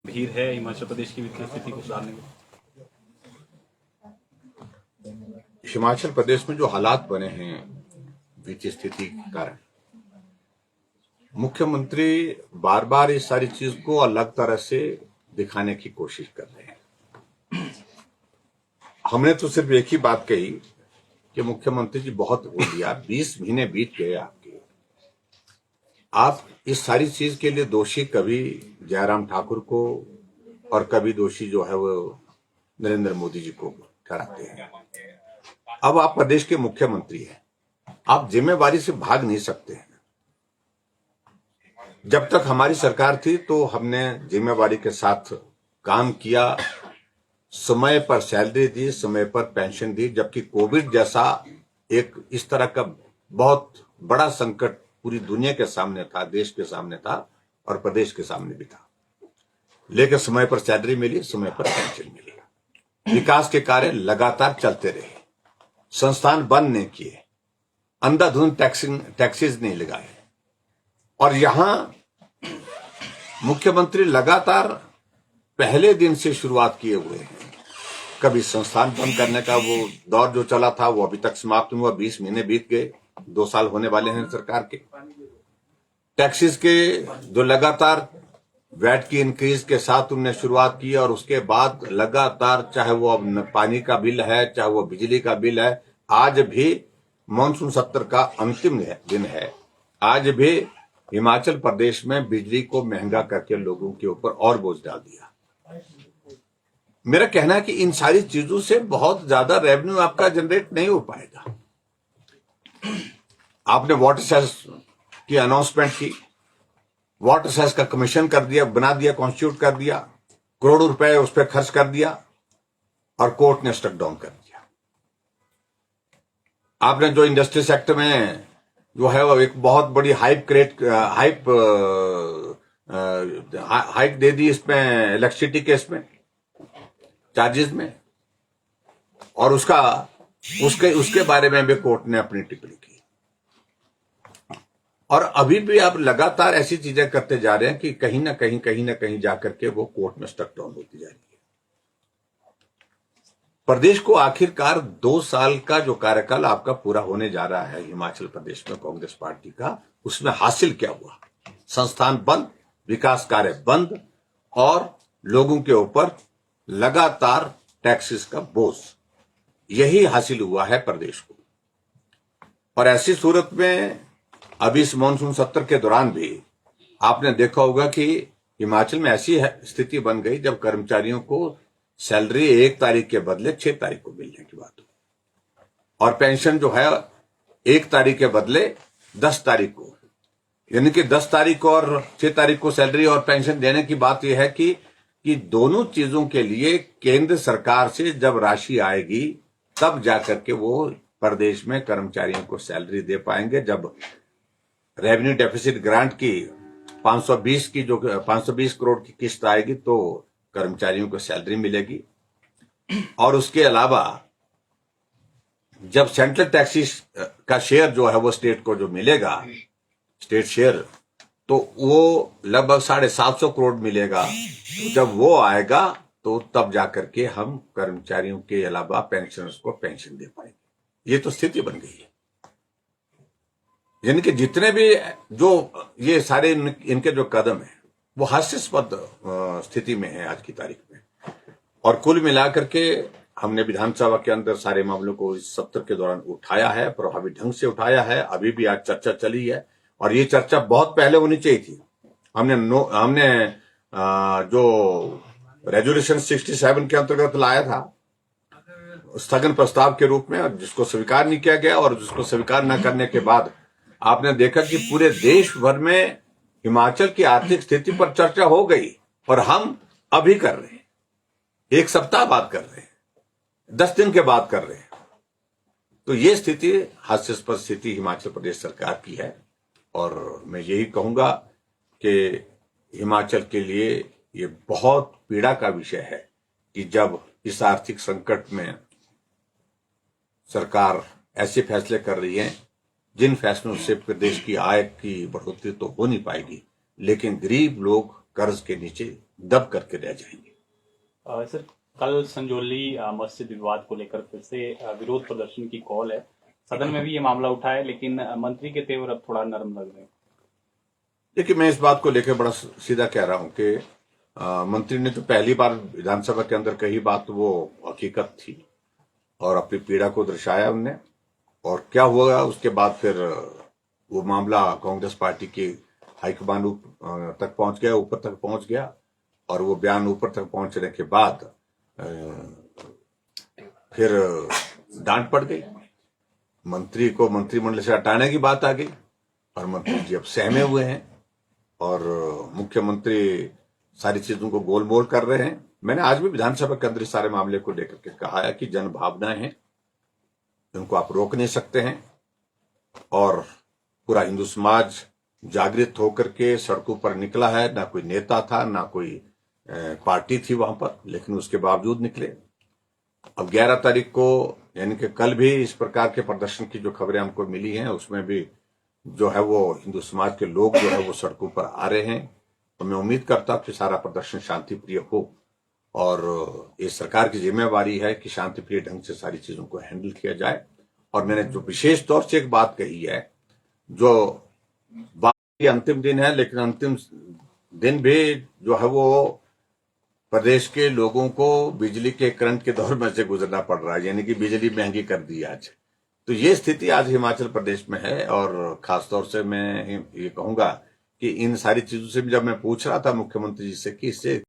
भीड़ है हिमाचल प्रदेश की वित्तीय स्थिति को सुधारने में? हिमाचल प्रदेश में जो हालात बने हैं वित्तीय स्थिति के कारण, मुख्यमंत्री बार बार इस सारी चीज को अलग तरह से दिखाने की कोशिश कर रहे हैं। हमने तो सिर्फ एक ही बात कही कि मुख्यमंत्री जी बहुत हो लिया, 20 महीने बीत गए आपके, आप इस सारी चीज के लिए दोषी कभी जयराम ठाकुर को और कभी दोषी जो है वो नरेंद्र मोदी जी को ठहराते हैं। अब आप प्रदेश के मुख्यमंत्री हैं, आप जिम्मेवारी से भाग नहीं सकते हैं। जब तक हमारी सरकार थी तो हमने जिम्मेवारी के साथ काम किया, समय पर सैलरी दी, समय पर पेंशन दी, जबकि कोविड जैसा एक इस तरह का बहुत बड़ा संकट पूरी दुनिया के सामने था, देश के सामने था और प्रदेश के सामने भी था। लेकिन समय पर सैलरी मिली, समय पर पेंशन मिली, विकास के कार्य लगातार चलते रहे, संस्थान बंद नहीं किए, अंधाधुंध टैक्सेस नहीं लगाए। और यहां मुख्यमंत्री लगातार पहले दिन से शुरुआत किए हुए हैं। कभी संस्थान बंद करने का वो दौर जो चला था वो अभी तक समाप्त हुआ, 20 महीने बीत गए, 2 साल होने वाले हैं सरकार के। टैक्सेस के जो लगातार वैट की इंक्रीज के साथ उन्होंने शुरुआत की और उसके बाद लगातार, चाहे वो अब पानी का बिल है, चाहे वो बिजली का बिल है, आज भी मानसून सत्र का अंतिम दिन है, आज भी हिमाचल प्रदेश में बिजली को महंगा करके लोगों के ऊपर और बोझ डाल दिया। मेरा कहना है कि इन सारी चीजों से बहुत ज्यादा रेवेन्यू आपका जनरेट नहीं हो पाएगा। आपने वाटर सेस की अनाउंसमेंट की, वाटर सेस का कमीशन कर दिया, बना दिया, कॉन्स्टिट्यूट कर दिया, करोड़ों रुपए उस पर खर्च कर दिया और कोर्ट ने स्टक डाउन कर दिया। आपने जो इंडस्ट्री सेक्टर में जो है वो एक बहुत बड़ी हाइप दे दी इसमें, इलेक्ट्रिसिटी के इसमें चार्जेस में, और उसके बारे में भी कोर्ट ने अपनी टिप्पणी की। और अभी भी आप लगातार ऐसी चीजें करते जा रहे हैं कि कहीं ना कहीं जाकर के वो कोर्ट में स्टक डाउन होती जा रही है। प्रदेश को आखिरकार 2 साल का जो कार्यकाल आपका पूरा होने जा रहा है हिमाचल प्रदेश में कांग्रेस पार्टी का, उसमें हासिल क्या हुआ? संस्थान बंद, विकास कार्य बंद और लोगों के ऊपर लगातार टैक्सेस का बोझ, यही हासिल हुआ है प्रदेश को। और ऐसी सूरत में अभी इस मानसून सत्र के दौरान भी आपने देखा होगा कि हिमाचल में ऐसी स्थिति बन गई जब कर्मचारियों को सैलरी 1 तारीख के बदले 6 तारीख को मिलने की बात हुई, और पेंशन जो है 1 तारीख के बदले 10 तारीख को, यानी कि 10 तारीख को और 6 तारीख को सैलरी और पेंशन देने की बात यह है कि दोनों चीजों के लिए केंद्र सरकार से जब राशि आएगी तब जाकर के वो प्रदेश में कर्मचारियों को सैलरी दे पाएंगे। जब रेवेन्यू डेफिसिट ग्रांट की 520 करोड़ की किस्त आएगी तो कर्मचारियों को सैलरी मिलेगी। और उसके अलावा जब सेंट्रल टैक्सेस का शेयर जो है वो स्टेट को जो मिलेगा, स्टेट शेयर, तो वो लगभग 750 करोड़ मिलेगा। तो जब वो आएगा तो तब जाकर के हम कर्मचारियों के अलावा पेंशनर्स को पेंशन दे पाएंगे। ये तो स्थिति बन गई है। यानी कि जितने भी जो ये सारे इनके जो कदम है वो हास्यास्पद स्थिति में है आज की तारीख में। और कुल मिलाकर के हमने विधानसभा के अंदर सारे मामलों को इस सत्र के दौरान उठाया है, प्रभावी ढंग से उठाया है। अभी भी आज चर्चा चली है और ये चर्चा बहुत पहले होनी चाहिए थी। हमने जो रेजोल्यूशन 67 के अंतर्गत लाया था स्थगन प्रस्ताव के रूप में, जिसको स्वीकार नहीं किया गया, और जिसको स्वीकार न करने के बाद आपने देखा कि पूरे देश भर में हिमाचल की आर्थिक स्थिति पर चर्चा हो गई और हम अभी कर रहे हैं, 1 सप्ताह बाद कर रहे हैं, 10 दिन के बाद कर रहे हैं। तो ये स्थिति हास्यास्पद स्थिति हिमाचल प्रदेश सरकार की है। और मैं यही कहूंगा कि हिमाचल के लिए ये बहुत पीड़ा का विषय है कि जब इस आर्थिक संकट में सरकार ऐसे फैसले कर रही है जिन फैसलों से प्रदेश की आय की बढ़ोतरी तो हो नहीं पाएगी, लेकिन गरीब लोग कर्ज के नीचे दब करके रह जाएंगे। सर, कल संजौली मस्जिद विवाद को लेकर फिर से विरोध प्रदर्शन की कॉल है। सदन में भी ये मामला उठा है, लेकिन मंत्री के तेवर अब थोड़ा नरम लग रहे हैं। देखिए, मैं इस बात को लेकर बड़ा सीधा कह रहा हूं कि मंत्री ने तो पहली बार विधानसभा के अंदर कही बात वो हकीकत थी और अपनी पीड़ा को दर्शाया उनने, और क्या हुआ उसके बाद फिर वो मामला कांग्रेस पार्टी की हाईकमान तक पहुंच गया, ऊपर तक पहुंच गया, और वो बयान ऊपर तक पहुंचने के बाद फिर डांट पड़ गई, मंत्री को मंत्रिमंडल से हटाने की बात आ गई, और मंत्री जी अब सहमे हुए हैं और मुख्यमंत्री सारी चीजों को गोलमोल कर रहे हैं। मैंने आज भी विधानसभा के अंदर इस सारे मामले को लेकर के कहा है कि जन भावनाएं हैं, उनको आप रोक नहीं सकते हैं, और पूरा हिंदू समाज जागृत होकर के सड़कों पर निकला है। ना कोई नेता था, ना कोई पार्टी थी वहां पर, लेकिन उसके बावजूद निकले। अब 11 तारीख को यानी कि कल भी इस प्रकार के प्रदर्शन की जो खबरें हमको मिली हैं, उसमें भी जो है वो हिंदू समाज के लोग जो है वो सड़कों पर आ रहे हैं। तो मैं उम्मीद करता हूं कि सारा प्रदर्शन शांतिप्रिय हो, और ये सरकार की जिम्मेवारी है कि शांतिप्रिय ढंग से सारी चीजों को हैंडल किया जाए। और मैंने जो विशेष तौर से एक बात कही है, जो बात ये अंतिम दिन है, लेकिन अंतिम दिन भी जो है वो प्रदेश के लोगों को बिजली के करंट के दौर में से गुजरना पड़ रहा है, यानी कि बिजली महंगी कर दी आज। तो ये स्थिति आज हिमाचल प्रदेश में है, और खासतौर से मैं ये कहूंगा कि इन सारी चीजों से भी जब मैं पूछ रहा था मुख्यमंत्री जी से कि इससे